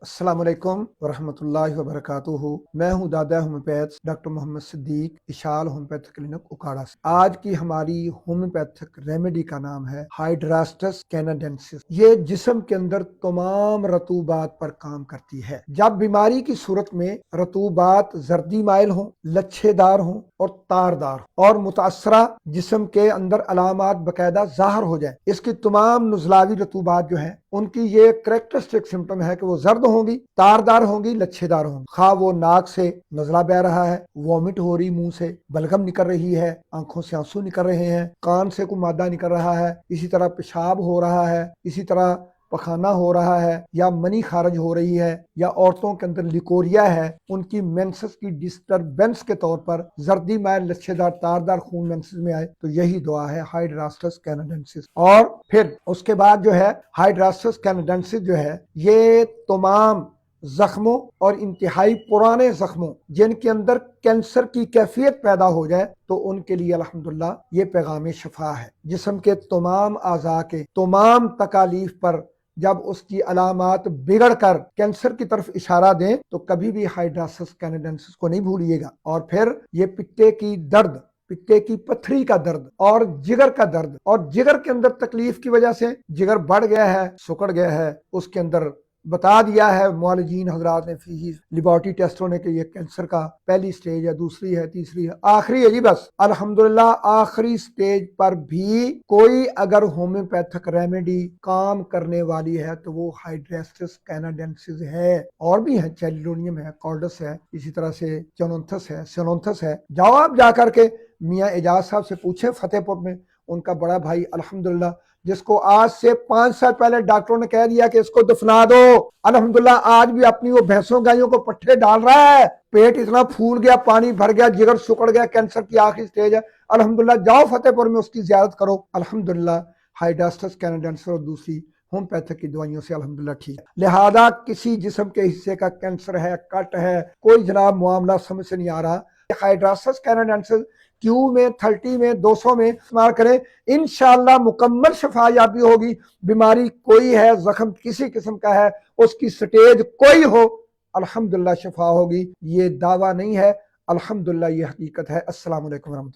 السلام علیکم ورحمۃ اللہ وبرکاتہ۔ میں ہوں دادا ہومیوپیتھ ڈاکٹر محمد صدیق، اشال ہومیوپیتھ کلینک اکاڑا سے۔ آج کی ہماری ہومیوپیتھک ریمیڈی کا نام ہے ہائیڈراسٹس کینیڈینسس۔ یہ جسم کے اندر تمام رطوبات پر کام کرتی ہے۔ جب بیماری کی صورت میں رطوبات زردی مائل ہوں، لچھے دار ہوں اور تاردار ہوں اور متاثرہ جسم کے اندر علامات باقاعدہ ظاہر ہو جائیں، اس کی تمام نزلاوی رطوبات جو ہیں ان کی یہ کریکٹرسٹک سمٹم ہے کہ وہ زرد ہوں گی، تاردار ہوں گی، لچھے دار ہوں گی۔ خواہ وہ ناک سے نزلہ بہ رہا ہے، وامٹ ہو رہی منہ سے، بلغم نکل رہی ہے، آنکھوں سے آنسو نکل رہے ہیں، کان سے کوئی مادہ نکل رہا ہے، اسی طرح پیشاب ہو رہا ہے، اسی طرح پخانہ ہو رہا ہے، یا منی خارج ہو رہی ہے، یا عورتوں کے اندر لیکوریا ہے، ان کی مینسس کی ڈسٹربنس کے طور پر زردی مائل لچھے دار تاردار خون مینسس میں آئے تو یہی دعا ہے ہائیڈراسٹس کینیڈینسس۔ اور پھر اس کے بعد جو ہے ہائیڈراسٹس کینیڈینسس جو ہے یہ تمام زخموں اور انتہائی پرانے زخموں جن کے اندر کینسر کی کیفیت پیدا ہو جائے تو ان کے لیے الحمدللہ یہ پیغام شفا ہے۔ جسم کے تمام اعضاء کے تمام تکالیف پر جب اس کی علامات بگڑ کر کینسر کی طرف اشارہ دیں تو کبھی بھی ہائیڈراسٹس کینیڈینسس کو نہیں بھولیے گا۔ اور پھر یہ پتے کی درد، پتے کی پتھری کا درد اور جگر کا درد، اور جگر کے اندر تکلیف کی وجہ سے جگر بڑھ گیا ہے، سکڑ گیا ہے، اس کے اندر بتا دیا ہے معالجین حضرات نے، فی لیبارٹری ٹیسٹوں نے کہ یہ کینسر کا پہلی سٹیج ہے، دوسری ہے، تیسری ہے، آخری ہے جی بس۔ الحمدللہ آخری سٹیج پر بھی کوئی اگر ہومیوپیتھک ریمیڈی کام کرنے والی ہے تو وہ ہائیڈراسٹس کینیڈینسس ہے۔ اور بھی ہے، چیلیڈونیم ہے، کارڈس ہے، اسی طرح سے چونونتھس ہے، سینونتھس ہے۔ جاؤ آپ جا کر کے میاں اعجاز صاحب سے پوچھیں فتح پور میں، ان کا بڑا بھائی الحمدللہ جس کو آج سے 5 سال پہلے ڈاکٹروں نے کہہ دیا کہ اس کو دفنا دو، الحمدللہ آج بھی اپنی وہ بھینسوں گائیوں کو پٹھے ڈال رہا ہے، پیٹ اتنا پھول گیا، پانی بھر گیا، جگر سکڑ گیا، کینسر کی آخری سٹیج ہے۔ الحمدللہ جاؤ فتح پور میں اس کی زیارت کرو، الحمدللہ ہائیڈراسٹس کینیڈینسس اور دوسری ہومیوپیتھک کی دوائیوں سے الحمدللہ ٹھیک ہے۔ لہذا کسی جسم کے حصے کا کینسر ہے، کٹ ہے، کوئی جناب معاملہ سمجھ سے نہیں آ رہا، ہائیڈراسٹس کینیڈینسس کیو میں 30 میں 200 میں استعمال کریں، انشاءاللہ مکمل شفا یابی ہوگی۔ بیماری کوئی ہے، زخم کسی قسم کا ہے، اس کی سٹیج کوئی ہو، الحمدللہ شفا ہوگی۔ یہ دعویٰ نہیں ہے، الحمدللہ یہ حقیقت ہے۔ السلام علیکم ورحمۃ اللہ۔